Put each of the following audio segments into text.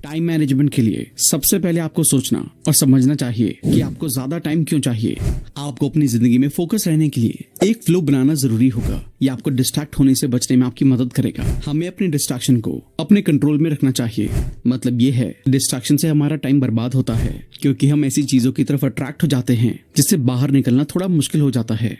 Time management के लिए सबसे पहले आपको सोचना और समझना चाहिए कि आपको ज्यादा टाइम क्यों चाहिए। आपको अपनी जिंदगी में फोकस रहने के लिए एक फ्लो बनाना जरूरी होगा। ये आपको डिस्ट्रैक्ट होने से बचने में आपकी मदद करेगा। हमें अपने डिस्ट्रैक्शन को अपने कंट्रोल में रखना चाहिए। मतलब ये है, डिस्ट्रैक्शन से हमारा टाइम बर्बाद होता है क्योंकि हम ऐसी चीजों की तरफ अट्रैक्ट हो जाते हैं जिससे बाहर निकलना थोड़ा मुश्किल हो जाता है।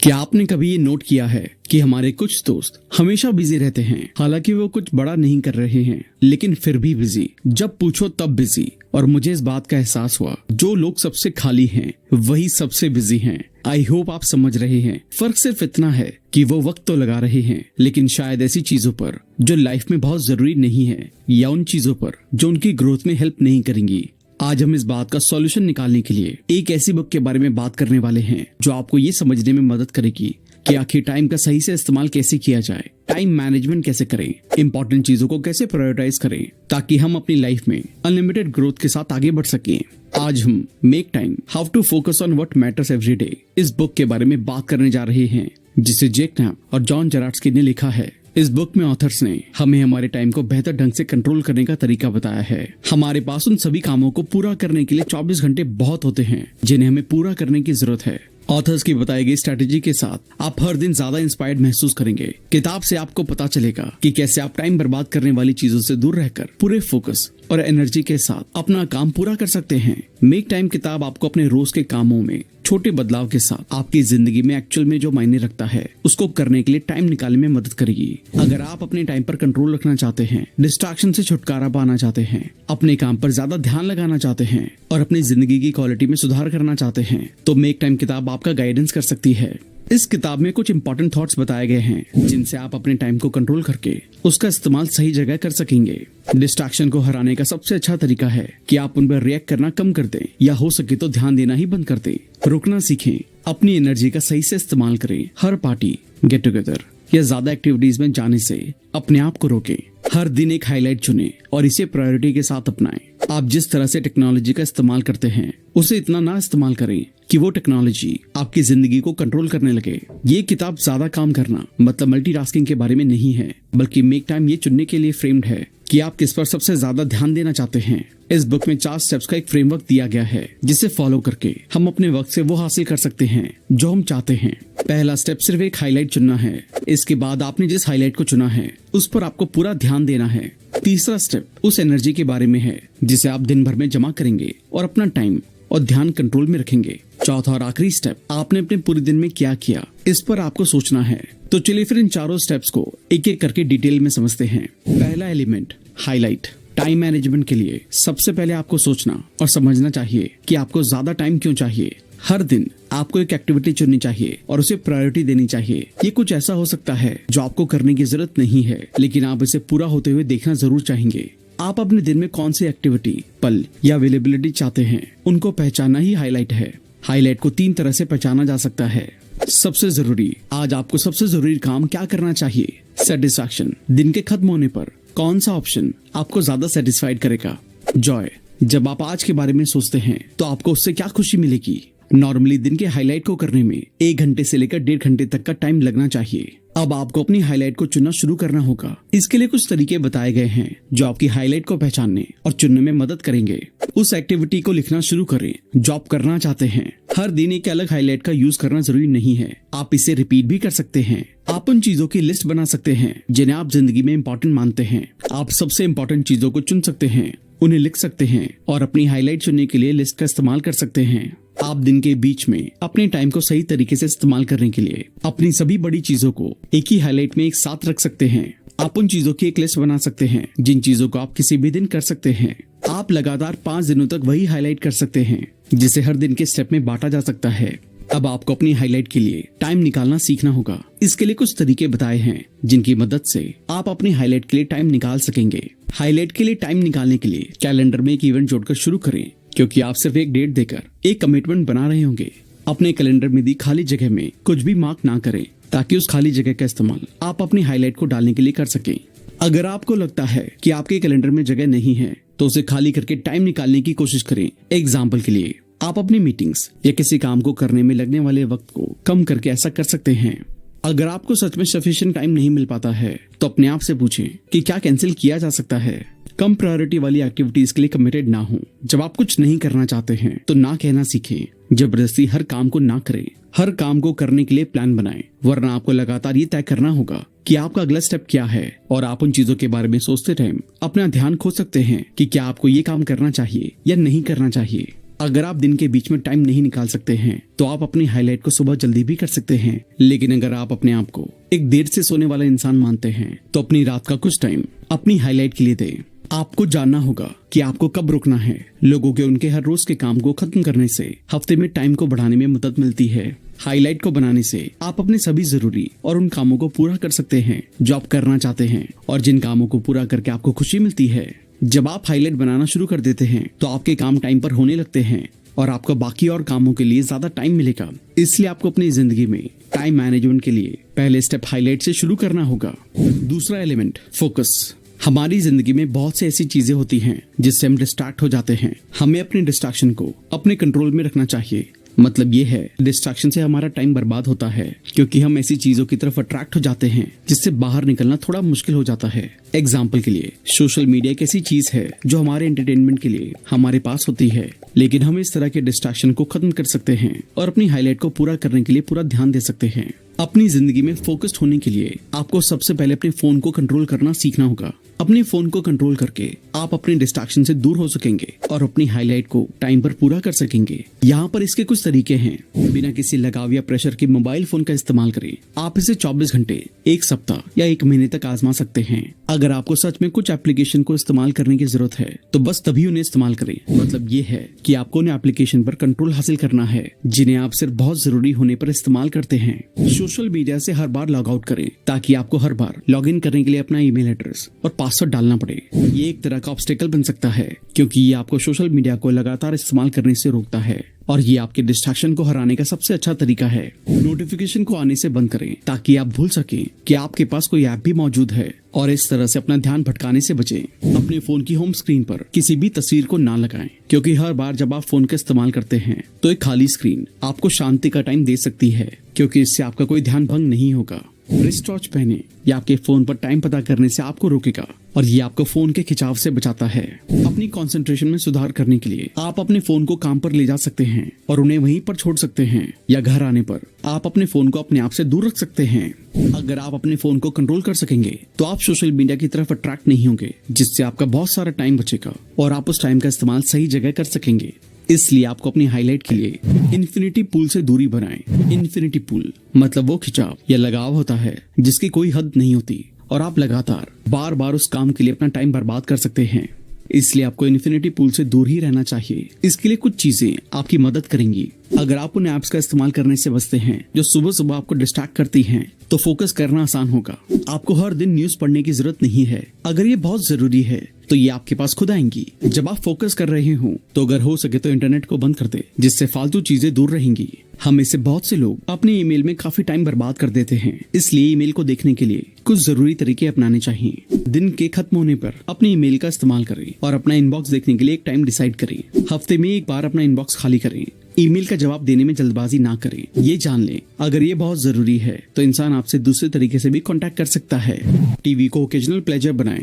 क्या आपने कभी ये नोट किया है कि हमारे कुछ दोस्त हमेशा बिजी रहते हैं, हालांकि वो कुछ बड़ा नहीं कर रहे हैं, लेकिन फिर भी बिजी, जब पूछो तब बिजी। और मुझे इस बात का एहसास हुआ, जो लोग सबसे खाली हैं वही सबसे बिजी हैं। आई होप आप समझ रहे हैं। फर्क सिर्फ इतना है कि वो वक्त तो लगा रहे हैं, लेकिन शायद ऐसी चीजों पर जो लाइफ में बहुत जरूरी नहीं है, या उन चीजों पर जो उनकी ग्रोथ में हेल्प नहीं करेंगी। आज हम इस बात का सॉल्यूशन निकालने के लिए एक ऐसी बुक के बारे में बात करने वाले हैं जो आपको ये समझने में मदद करेगी कि आखिर टाइम का सही से इस्तेमाल कैसे किया जाए, टाइम मैनेजमेंट कैसे करें, इंपॉर्टेंट चीजों को कैसे प्रायोरिटाइज करें, ताकि हम अपनी लाइफ में अनलिमिटेड ग्रोथ के साथ आगे बढ़ सकें। आज हम make time, how to focus on what matters every day इस बुक के बारे में बात करने जा रहे हैं, जिसे जैक नैप और जॉन जेरार्ड्सकी ने लिखा है। इस बुक में ऑथर्स ने हमें हमारे टाइम को बेहतर ढंग से कंट्रोल करने का तरीका बताया है। हमारे पास उन सभी कामों को पूरा करने के लिए 24 घंटे बहुत होते हैं जिन्हें हमें पूरा करने की जरूरत है। ऑथर्स की बताई गई स्ट्रेटेजी के साथ आप हर दिन ज्यादा इंस्पायर्ड महसूस करेंगे। किताब से आपको पता चलेगा कि कैसे आप टाइम बर्बाद करने वाली चीजों से दूर रहकर पूरे फोकस और एनर्जी के साथ अपना काम पूरा कर सकते हैं। मेक टाइम किताब आपको अपने रोज के कामों में छोटे बदलाव के साथ आपकी जिंदगी में एक्चुअल में जो मायने रखता है उसको करने के लिए टाइम निकालने में मदद करेगी। अगर आप अपने टाइम पर कंट्रोल रखना चाहते हैं, डिस्ट्रैक्शन से छुटकारा पाना चाहते हैं, अपने काम पर ज्यादा ध्यान लगाना चाहते हैं और अपनी जिंदगी की क्वालिटी में सुधार करना चाहते हैं, तो मेक टाइम किताब आपका गाइडेंस कर सकती है। इस किताब में कुछ इंपॉर्टेंट थॉट्स बताए गए हैं जिनसे आप अपने टाइम को कंट्रोल करके उसका इस्तेमाल सही जगह कर सकेंगे। डिस्ट्रैक्शन को हराने का सबसे अच्छा तरीका है कि आप उन पर रिएक्ट करना कम कर दें, या हो सके तो ध्यान देना ही बंद कर दें। रुकना सीखें, अपनी एनर्जी का सही से इस्तेमाल करें। हर पार्टी, गेट टुगेदर या ज्यादा एक्टिविटीज में जाने से अपने आप को रोकें। हर दिन एक हाईलाइट चुनें और इसे प्रायोरिटी के साथ अपनाएं। आप जिस तरह से टेक्नोलॉजी का इस्तेमाल करते हैं उसे इतना ना इस्तेमाल करें कि वो टेक्नोलॉजी आपकी जिंदगी को कंट्रोल करने लगे। ये किताब ज्यादा काम करना मतलब मल्टीटास्किंग के बारे में नहीं है, बल्कि मेक टाइम ये चुनने के लिए फ्रेम्ड है कि आप किस पर सबसे ज्यादा ध्यान देना चाहते हैं। इस बुक में 4 स्टेप्स का एक फ्रेमवर्क दिया गया है जिसे फॉलो करके हम अपने वक्त से वो हासिल कर सकते हैं जो हम चाहते हैं। पहला स्टेप सिर्फ एक हाईलाइट चुनना है। इसके बाद आपने जिस हाईलाइट को चुना है उस पर आपको पूरा ध्यान देना है। तीसरा स्टेप उस एनर्जी के बारे में है जिसे आप दिन भर में जमा करेंगे और अपना टाइम और ध्यान कंट्रोल में रखेंगे। चौथा और आखिरी स्टेप, आपने अपने पूरे दिन में क्या किया इस पर आपको सोचना है। तो चलिए फिर इन चारों स्टेप्स को एक एक करके डिटेल में समझते हैं। पहला एलिमेंट, हाईलाइट। टाइम मैनेजमेंट के लिए सबसे पहले आपको सोचना और समझना चाहिए कि आपको ज्यादा टाइम क्यों चाहिए। हर दिन आपको एक एक्टिविटी चुननी चाहिए और उसे प्रायोरिटी देनी चाहिए। ये कुछ ऐसा हो सकता है जो आपको करने की जरूरत नहीं है, लेकिन आप इसे पूरा होते हुए देखना जरूर चाहेंगे। आप अपने दिन में कौन सी एक्टिविटी, पल या अवेलेबिलिटी चाहते हैं, उनको पहचानना ही हाईलाइट है। हाईलाइट को 3 तरह से पहचाना जा सकता है। सबसे जरूरी, आज आपको सबसे जरूरी काम क्या करना चाहिए। सेटिस्फैक्शन, दिन के खत्म होने पर कौन सा ऑप्शन आपको ज्यादा सेटिस्फाइड करेगा। जॉय, जब आप आज के बारे में सोचते हैं तो आपको उससे क्या खुशी मिलेगी। नॉर्मली दिन के हाईलाइट को करने में 1 घंटे से लेकर 1.5 घंटे तक का टाइम लगना चाहिए। अब आपको अपनी हाईलाइट को चुनना शुरू करना होगा। इसके लिए कुछ तरीके बताए गए हैं जो आपकी हाईलाइट को पहचानने और चुनने में मदद करेंगे। उस एक्टिविटी को लिखना शुरू करें जो आप करना चाहते हैं। हर दिन एक अलग हाईलाइट का यूज करना जरूरी नहीं है, आप इसे रिपीट भी कर सकते हैं। आप उन चीजों की लिस्ट बना सकते हैं जिन्हें आप जिंदगी में इम्पोर्टेंट मानते हैं। आप सबसे इम्पोर्टेंट चीजों को चुन सकते हैं, उन्हें लिख सकते हैं और अपनी हाईलाइट चुनने के लिए लिस्ट का इस्तेमाल कर सकते हैं। आप दिन के बीच में अपने टाइम को सही तरीके से इस्तेमाल करने के लिए अपनी सभी बड़ी चीजों को एक ही हाईलाइट में एक साथ रख सकते हैं। आप उन चीजों की एक लिस्ट बना सकते हैं जिन चीजों को आप किसी भी दिन कर सकते हैं। आप लगातार 5 दिनों तक वही हाईलाइट कर सकते हैं जिसे हर दिन के स्टेप में बांटा जा सकता है। अब आपको अपनी हाईलाइट के लिए टाइम निकालना सीखना होगा। इसके लिए कुछ तरीके बताए हैं जिनकी मदद से आप अपनी हाईलाइट के लिए टाइम निकाल सकेंगे। हाईलाइट के लिए टाइम निकालने के लिए कैलेंडर में एक इवेंट जोड़कर शुरू करें, क्योंकि आप सिर्फ एक डेट देकर एक कमिटमेंट बना रहे होंगे। अपने कैलेंडर में दी खाली जगह में कुछ भी मार्क ना करें, ताकि उस खाली जगह का इस्तेमाल आप अपनी हाईलाइट को डालने के लिए कर सकें। अगर आपको लगता है कि आपके कैलेंडर में जगह नहीं है तो उसे खाली करके टाइम निकालने की कोशिश करें। एग्जाम्पल के लिए आप अपनी मीटिंग्स या किसी काम को करने में लगने वाले वक्त को कम करके ऐसा कर सकते हैं। अगर आपको सच में सफिशिएंट टाइम नहीं मिल पाता है तो अपने आप से पूछें कि क्या कैंसिल किया जा सकता है। कम प्रायोरिटी वाली एक्टिविटीज के लिए कमिटेड ना हो। जब आप कुछ नहीं करना चाहते हैं तो ना कहना सीखें। जबरदस्ती हर काम को ना करें। हर काम को करने के लिए प्लान बनाएं, वरना आपको लगातार ये तय करना होगा कि आपका अगला स्टेप क्या है। और आप उन चीजों के बारे में सोचते टाइम अपना ध्यान खो सकते हैं कि क्या आपको ये काम करना चाहिए या नहीं करना चाहिए। अगर आप दिन के बीच में टाइम नहीं निकाल सकते हैं तो आप अपनी हाईलाइट को सुबह जल्दी भी कर सकते हैं। लेकिन अगर आप अपने आप को एक देर से सोने वाला इंसान मानते हैं तो अपनी रात का कुछ टाइम अपनी हाईलाइट के लिए दें। आपको जानना होगा कि आपको कब रुकना है। लोगों के उनके हर रोज के काम को खत्म करने से हफ्ते में टाइम को बढ़ाने में मदद मिलती है। हाईलाइट को बनाने से आप अपने सभी जरूरी और उन कामों को पूरा कर सकते हैं जो आप करना चाहते हैं और जिन कामों को पूरा करके आपको खुशी मिलती है। जब आप हाईलाइट बनाना शुरू कर देते हैं तो आपके काम टाइम पर होने लगते हैं और आपको बाकी और कामों के लिए ज्यादा टाइम मिलेगा। इसलिए आपको अपनी जिंदगी में टाइम मैनेजमेंट के लिए पहले स्टेप हाईलाइट से शुरू करना होगा। दूसरा एलिमेंट, फोकस। हमारी जिंदगी में बहुत सी ऐसी चीजें होती हैं जिससे हम डिस्ट्रैक्ट हो जाते हैं। हमें अपने डिस्ट्रैक्शन को अपने कंट्रोल में रखना चाहिए। मतलब ये है, डिस्ट्रैक्शन से हमारा टाइम बर्बाद होता है क्योंकि हम ऐसी चीजों की तरफ अट्रैक्ट हो जाते हैं जिससे बाहर निकलना थोड़ा मुश्किल हो जाता है। एग्जाम्पल के लिए, सोशल मीडिया एक ऐसी चीज है जो हमारे एंटरटेनमेंट के लिए हमारे पास होती है, लेकिन हम इस तरह के डिस्ट्रैक्शन को खत्म कर सकते हैं और अपनी हाईलाइट को पूरा करने के लिए पूरा ध्यान दे सकते हैं। अपनी जिंदगी में फोकस्ड होने के लिए आपको सबसे पहले अपने फोन को कंट्रोल करना सीखना होगा। अपने फोन को कंट्रोल करके आप अपने डिस्ट्रैक्शन से दूर हो सकेंगे और अपनी हाईलाइट को टाइम पर पूरा कर सकेंगे। यहाँ पर इसके कुछ तरीके हैं। बिना किसी लगाव या प्रेशर के मोबाइल फोन का इस्तेमाल करें। आप इसे 24 घंटे, एक सप्ताह या एक महीने तक आजमा सकते हैं। अगर आपको सच में कुछ एप्लीकेशन को इस्तेमाल करने की जरूरत है तो बस तभी उन्हें इस्तेमाल करें। मतलब ये है कि आपको उन एप्लीकेशन पर कंट्रोल हासिल करना है जिन्हें आप सिर्फ बहुत जरूरी होने पर इस्तेमाल करते हैं। सोशल मीडिया से हर बार लॉग आउट करें ताकि आपको हर बार लॉग इन करने के लिए अपना ईमेल एड्रेस और पासवर्ड डालना पड़े। ये एक तरह का ऑब्स्टेकल बन सकता है क्योंकि ये आपको सोशल मीडिया को लगातार इस्तेमाल करने से रोकता है और ये आपके डिस्ट्रैक्शन को हराने का सबसे अच्छा तरीका है। नोटिफिकेशन को आने से बंद करें ताकि आप भूल सकें कि आपके पास कोई ऐप भी मौजूद है और इस तरह से अपना ध्यान भटकाने से बचें। अपने फोन की होम स्क्रीन पर किसी भी तस्वीर को ना लगाएं क्योंकि हर बार जब आप फोन का इस्तेमाल करते हैं तो एक खाली स्क्रीन आपको शांति का टाइम दे सकती है क्योंकि इससे आपका कोई ध्यान भंग नहीं होगा। रिस्ट वॉच पहने या आपके फोन पर टाइम पता करने से आपको रोकेगा और ये आपको फोन के खिंचाव से बचाता है। अपनी कंसंट्रेशन में सुधार करने के लिए आप अपने फोन को काम पर ले जा सकते हैं और उन्हें वहीं पर छोड़ सकते हैं या घर आने पर आप अपने फोन को अपने आप से दूर रख सकते हैं। अगर आप अपने फोन को कंट्रोल कर सकेंगे तो आप सोशल मीडिया की तरफ अट्रैक्ट नहीं होंगे, जिससे आपका बहुत सारा टाइम बचेगा और आप उस टाइम का इस्तेमाल सही जगह कर सकेंगे। इसलिए आपको अपनी हाईलाइट के लिए इन्फिनिटी पूल से दूरी बनाएं। इन्फिनिटी पूल मतलब वो खिंचाव या लगाव होता है जिसकी कोई हद नहीं होती और आप लगातार बार बार उस काम के लिए अपना टाइम बर्बाद कर सकते हैं। इसलिए आपको इन्फिनिटी पूल से दूर ही रहना चाहिए। इसके लिए कुछ चीजें आपकी मदद करेंगी। अगर आप उन ऐप्स का इस्तेमाल करने से बचते हैं जो सुबह सुबह आपको डिस्ट्रैक्ट करती हैं, तो फोकस करना आसान होगा। आपको हर दिन न्यूज पढ़ने की जरूरत नहीं है। अगर ये बहुत जरूरी है तो ये आपके पास खुद आएंगी। जब आप फोकस कर रहे हो तो अगर हो सके तो इंटरनेट को बंद कर दे, जिससे फालतू चीजें दूर रहेंगी। हम में से बहुत से लोग अपने ईमेल में काफी टाइम बर्बाद कर देते हैं, इसलिए ईमेल को देखने के लिए कुछ जरूरी तरीके अपनाने चाहिए। दिन के खत्म होने पर अपने ईमेल का इस्तेमाल करें और अपना इनबॉक्स देखने के लिए एक टाइम डिसाइड करें। हफ्ते में एक बार अपना इनबॉक्स खाली करें। ईमेल का जवाब देने में जल्दबाजी ना करें। ये जान लें, अगर ये बहुत जरूरी है तो इंसान आपसे दूसरे तरीके से भी कांटेक्ट कर सकता है। टीवी को ओकेजनल प्लेजर बनाएं।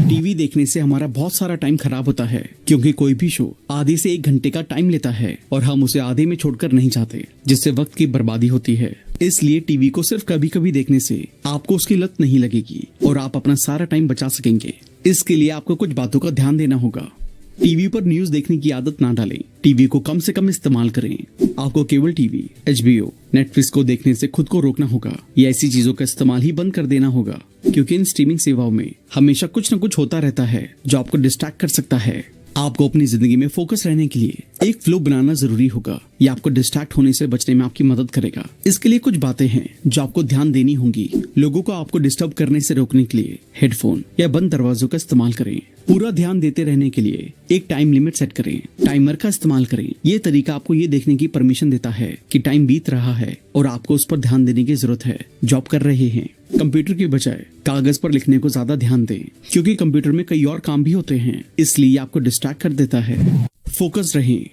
टीवी देखने से हमारा बहुत सारा टाइम खराब होता है क्योंकि कोई भी शो आधे से 1 घंटे का टाइम लेता है और हम उसे आधे में छोड़कर नहीं चाहते, जिससे वक्त की बर्बादी होती है। इसलिए टीवी को सिर्फ कभी कभी देखने से आपको उसकी लत नहीं लगेगी और आप अपना सारा टाइम बचा सकेंगे। इसके लिए आपको कुछ बातों का ध्यान देना होगा। टीवी पर न्यूज देखने की आदत ना डालें। टीवी को कम से कम इस्तेमाल करें। आपको केबल टीवी, HBO, नेटफ्लिक्स को देखने से खुद को रोकना होगा या ऐसी चीजों का इस्तेमाल ही बंद कर देना होगा क्योंकि इन स्ट्रीमिंग सेवाओं में हमेशा कुछ न कुछ होता रहता है जो आपको डिस्ट्रैक्ट कर सकता है। आपको अपनी जिंदगी में फोकस रहने के लिए एक फ्लो बनाना जरूरी होगा। ये आपको डिस्ट्रैक्ट होने से बचने में आपकी मदद करेगा। इसके लिए कुछ बातें हैं जो आपको ध्यान देनी होंगी। लोगों को आपको डिस्टर्ब करने से रोकने के लिए हेडफोन या बंद दरवाजों का इस्तेमाल करें। पूरा ध्यान देते रहने के लिए एक टाइम लिमिट सेट करें। टाइमर का इस्तेमाल करें। ये तरीका आपको ये देखने की परमिशन देता है कि टाइम बीत रहा है और आपको उस पर ध्यान देने की जरूरत है जो आप कर रहे हैं। कंप्यूटर की बजाय कागज पर लिखने को ज्यादा ध्यान दें क्योंकि कंप्यूटर में कई और काम भी होते हैं, इसलिए आपको डिस्ट्रैक्ट कर देता है। फोकस रहें।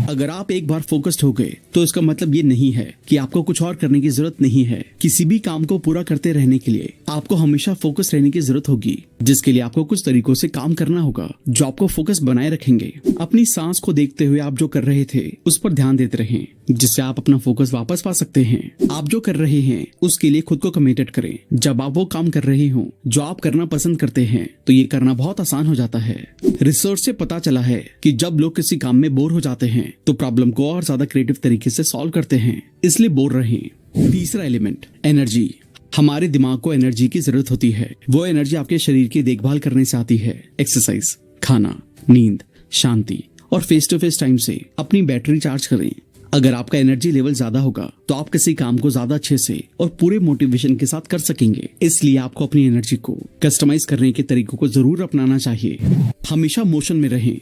अगर आप एक बार फोकस्ड हो गए तो इसका मतलब ये नहीं है कि आपको कुछ और करने की जरूरत नहीं है। किसी भी काम को पूरा करते रहने के लिए आपको हमेशा फोकस रहने की जरूरत होगी, जिसके लिए आपको कुछ तरीकों से काम करना होगा जो आपको फोकस बनाए रखेंगे। अपनी सांस को देखते हुए आप जो कर रहे थे उस पर ध्यान देते रहें, जिससे आप अपना फोकस वापस पा सकते हैं। आप जो कर रहे हैं उसके लिए खुद को कमिटेड करें। जब आप वो काम कर रहे हो जो आप करना पसंद करते हैं तो ये करना बहुत आसान हो जाता है। रिसर्च से पता चला है कि जब लोग किसी काम में बोर हो जाते हैं तो प्रॉब्लम को और ज्यादा क्रिएटिव तरीके से सॉल्व करते हैं, इसलिए बोर रहें। तीसरा एलिमेंट, एनर्जी। हमारे दिमाग को एनर्जी की जरूरत होती है। वो एनर्जी आपके शरीर की देखभाल करने से आती है। एक्सरसाइज, खाना, नींद, शांति और फेस टू फेस टाइम से अपनी बैटरी चार्ज करें। अगर आपका एनर्जी लेवल ज्यादा होगा तो आप किसी काम को ज्यादा अच्छे से और पूरे मोटिवेशन के साथ कर सकेंगे। इसलिए आपको अपनी एनर्जी को कस्टमाइज करने के तरीकों को जरूर अपनाना चाहिए। हमेशा मोशन में रहें।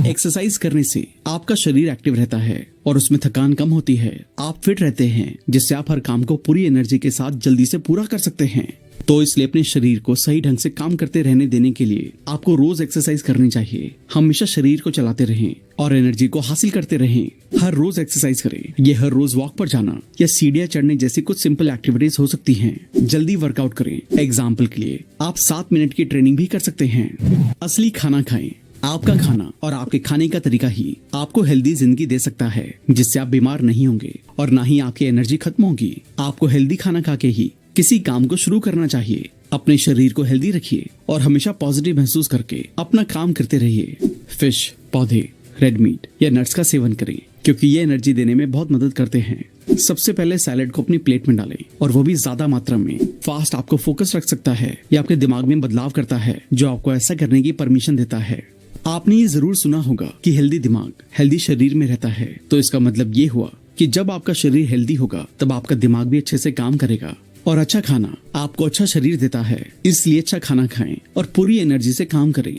एक्सरसाइज करने से आपका शरीर एक्टिव रहता है और उसमें थकान कम होती है। आप फिट रहते हैं, जिससे आप हर काम को पूरी एनर्जी के साथ जल्दी से पूरा कर सकते हैं। तो इसलिए अपने शरीर को सही ढंग से काम करते रहने देने के लिए आपको रोज एक्सरसाइज करनी चाहिए। हमेशा शरीर को चलाते रहें और एनर्जी को हासिल करते रहें। हर रोज एक्सरसाइज करें। ये हर रोज वॉक पर जाना या सीढ़ियां चढ़ने जैसी कुछ सिंपल एक्टिविटीज हो सकती हैं। जल्दी वर्कआउट करें। एग्जाम्पल के लिए आप 7 मिनट की ट्रेनिंग भी कर सकते हैं। असली खाना खाएं। आपका खाना और आपके खाने का तरीका ही आपको हेल्दी जिंदगी दे सकता है, जिससे आप बीमार नहीं होंगे और ना ही आपकी एनर्जी खत्म होगी। आपको हेल्दी खाना खा के ही किसी काम को शुरू करना चाहिए। अपने शरीर को हेल्दी रखिए और हमेशा पॉजिटिव महसूस करके अपना काम करते रहिए। फिश, पौधे, रेड मीट या नट्स का सेवन करें, क्योंकि ये एनर्जी देने में बहुत मदद करते हैं। सबसे पहले सैलेड को अपनी प्लेट में डालें, और वो भी ज्यादा मात्रा में। फास्ट आपको फोकस रख सकता है या आपके दिमाग में बदलाव करता है, जो आपको ऐसा करने की परमिशन देता है। आपने ये जरूर सुना होगा कि हेल्दी दिमाग हेल्दी शरीर में रहता है। तो इसका मतलब ये हुआ कि जब आपका शरीर हेल्दी होगा तब आपका दिमाग भी अच्छे से काम करेगा। और अच्छा खाना आपको अच्छा शरीर देता है, इसलिए अच्छा खाना खाएं और पूरी एनर्जी से काम करें।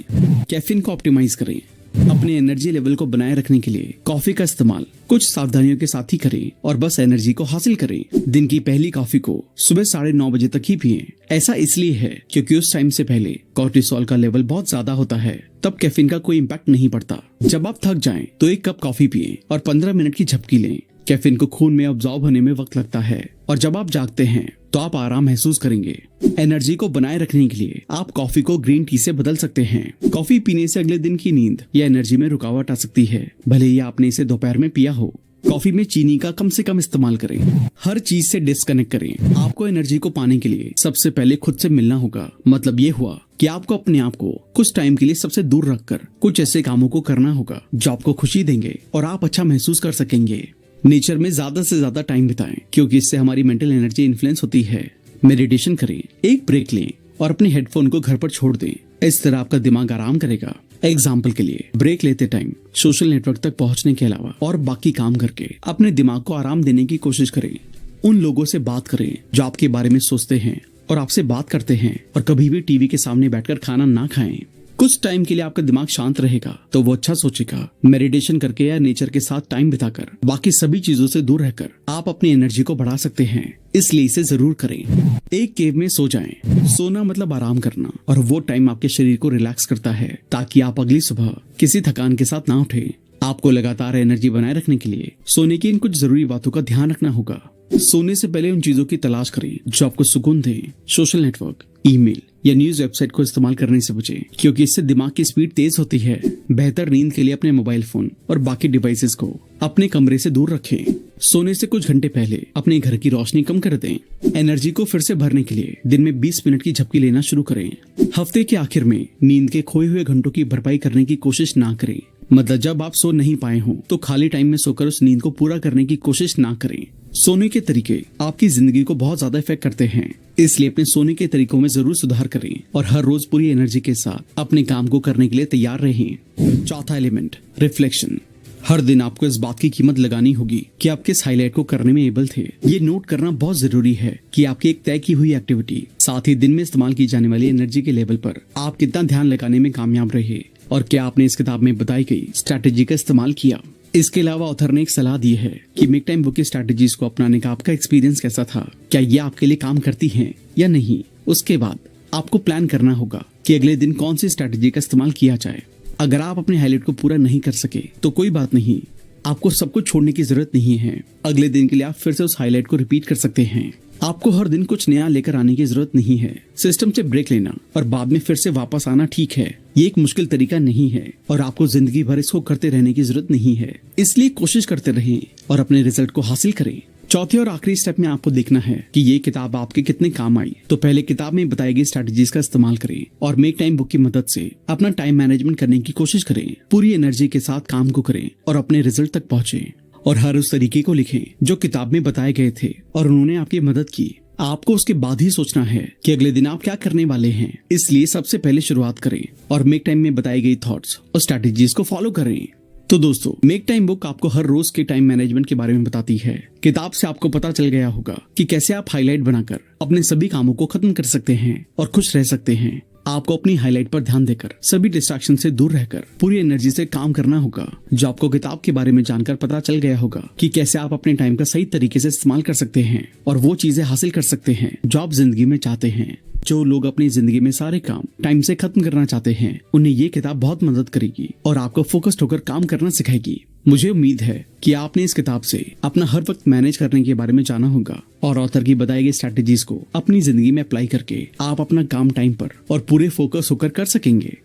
कैफीन को ऑप्टिमाइज करें। अपने एनर्जी लेवल को बनाए रखने के लिए कॉफी का इस्तेमाल कुछ सावधानियों के साथ ही करें और बस एनर्जी को हासिल करें। दिन की पहली कॉफी को सुबह 9:30 बजे तक ही पिएं। ऐसा इसलिए है क्योंकि उस टाइम से पहले कोर्टिसोल का लेवल बहुत ज्यादा होता है, तब कैफीन का कोई इम्पैक्ट नहीं पड़ता। जब आप थक जाएं तो 1 कप कॉफी पिएं और 15 मिनट की झपकी लें। कैफीन को खून में अब्जॉर्ब होने में वक्त लगता है और जब आप जागते हैं तो आप आराम महसूस करेंगे। एनर्जी को बनाए रखने के लिए आप कॉफी को ग्रीन टी से बदल सकते हैं। कॉफी पीने से अगले दिन की नींद या एनर्जी में रुकावट आ सकती है, भले ही आपने इसे दोपहर में पिया हो। कॉफी में चीनी का कम से कम इस्तेमाल करें। हर चीज से डिस्कनेक्ट करें। आपको एनर्जी को पाने के लिए सबसे पहले खुद से मिलना होगा। मतलब ये हुआ कि आपको अपने आप को कुछ टाइम के लिए सबसे दूर रखकर कुछ ऐसे कामों को करना होगा जो आपको खुशी देंगे और आप अच्छा महसूस कर सकेंगे। नेचर में ज्यादा से ज्यादा टाइम बिताएं, क्योंकि इससे हमारी मेंटल एनर्जी इन्फ्लुएंस होती है। मेडिटेशन करें, एक ब्रेक लें और अपने हेडफोन को घर पर छोड़ दें। इस तरह आपका दिमाग आराम करेगा। एग्जाम्पल के लिए ब्रेक लेते टाइम सोशल नेटवर्क तक पहुंचने के अलावा और बाकी काम करके अपने दिमाग को आराम देने की कोशिश करें। उन लोगों से बात करें जो आपके बारे में सोचते हैं और आपसे बात करते हैं, और कभी भी टीवी के सामने बैठकर खाना ना खाएं। कुछ टाइम के लिए आपका दिमाग शांत रहेगा तो वो अच्छा सोचेगा। मेडिटेशन करके या नेचर के साथ टाइम बिताकर बाकी सभी चीजों से दूर रहकर आप अपनी एनर्जी को बढ़ा सकते हैं, इसलिए इसे जरूर करें। एक केव में सो जाएं। सोना मतलब आराम करना, और वो टाइम आपके शरीर को रिलैक्स करता है ताकि आप अगली सुबह किसी थकान के साथ ना उठे। आपको लगातार एनर्जी बनाए रखने के लिए सोने की इन कुछ जरूरी बातों का ध्यान रखना होगा। सोने से पहले उन चीजों की तलाश करें जो आपको सुकून दें। सोशल नेटवर्क, ईमेल या न्यूज वेबसाइट को इस्तेमाल करने से बचें, क्योंकि इससे दिमाग की स्पीड तेज होती है। बेहतर नींद के लिए अपने मोबाइल फोन और बाकी डिवाइसेस को अपने कमरे से दूर रखें। सोने से कुछ घंटे पहले अपने घर की रोशनी कम कर दें। एनर्जी को फिर से भरने के लिए दिन में 20 मिनट की झपकी लेना शुरू करें। हफ्ते के आखिर में नींद के खोए हुए घंटों की भरपाई करने की कोशिश ना करें। मतलब जब आप सो नहीं पाए हों तो खाली टाइम में सोकर उस नींद को पूरा करने की कोशिश ना करें। सोने के तरीके आपकी जिंदगी को बहुत ज्यादा इफेक्ट करते हैं, इसलिए अपने सोने के तरीकों में जरूर सुधार करें और हर रोज पूरी एनर्जी के साथ अपने काम को करने के लिए तैयार रहें। चौथा एलिमेंट, रिफ्लेक्शन। हर दिन आपको इस बात की कीमत लगानी होगी कि आप किस हाईलाइट को करने में एबल थे। ये नोट करना बहुत जरूरी है कि आपकी एक तय की हुई एक्टिविटी, साथ ही दिन में इस्तेमाल की जाने वाली एनर्जी के लेवल पर आप कितना ध्यान लगाने में कामयाब रहे और क्या आपने इस किताब में बताई गई स्ट्रैटेजी का इस्तेमाल किया। इसके अलावा ऑथर ने एक सलाह दी है कि मेक टाइम बुक की स्ट्रैटेजीज को अपनाने का आपका एक्सपीरियंस कैसा था, क्या ये आपके लिए काम करती हैं या नहीं। उसके बाद आपको प्लान करना होगा कि अगले दिन कौन सी स्ट्रैटेजी का इस्तेमाल किया जाए। अगर आप अपने हाईलाइट को पूरा नहीं कर सके तो कोई बात नहीं, आपको सब कुछ छोड़ने की जरूरत नहीं है। अगले दिन के लिए आप फिर से उस हाईलाइट को रिपीट कर सकते हैं। आपको हर दिन कुछ नया लेकर आने की जरूरत नहीं है। सिस्टम से ब्रेक लेना और बाद में फिर से वापस आना ठीक है, ये एक मुश्किल तरीका नहीं है और आपको जिंदगी भर इसको करते रहने की जरूरत नहीं है। इसलिए कोशिश करते रहें और अपने रिजल्ट को हासिल करें। चौथे और आखिरी स्टेप में आपको देखना है कि ये किताब आपके कितने काम आई। तो पहले किताब में बताई गई स्ट्रेटजीज का इस्तेमाल करें और मेक टाइम बुक की मदद से अपना टाइम मैनेजमेंट करने की कोशिश करें। पूरी एनर्जी के साथ काम को करें और अपने रिजल्ट तक पहुंचे और हर उस तरीके को लिखें जो किताब में बताए गए थे और उन्होंने आपकी मदद की। आपको उसके बाद ही सोचना है कि अगले दिन आप क्या करने वाले हैं। इसलिए सबसे पहले शुरुआत करें और मेक टाइम में बताई गई थॉट्स और स्ट्रेटजीज को फॉलो करें। तो दोस्तों, मेक टाइम बुक आपको हर रोज के टाइम मैनेजमेंट के बारे में बताती है। किताब से आपको पता चल गया होगा कि कैसे आप हाईलाइट बनाकर अपने सभी कामों को खत्म कर सकते हैं और खुश रह सकते हैं। आपको अपनी हाईलाइट पर ध्यान देकर सभी डिस्ट्रैक्शन से दूर रहकर पूरी एनर्जी से काम करना होगा। जो आपको किताब के बारे में जानकर पता चल गया होगा कि कैसे आप अपने टाइम का सही तरीके से इस्तेमाल कर सकते हैं और वो चीजें हासिल कर सकते हैं जो आप जिंदगी में चाहते हैं। जो लोग अपनी जिंदगी में सारे काम टाइम से खत्म करना चाहते हैं, उन्हें ये किताब बहुत मदद करेगी और आपको फोकस्ड होकर काम करना सिखाएगी। मुझे उम्मीद है कि आपने इस किताब से अपना हर वक्त मैनेज करने के बारे में जाना होगा और ऑथर की बताई गई स्ट्रैटेजीज को अपनी जिंदगी में अप्लाई करके आप अपना काम टाइम पर और पूरे फोकस होकर कर सकेंगे।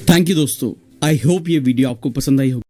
थैंक यू दोस्तों, आई होप ये वीडियो आपको पसंद आई होगी।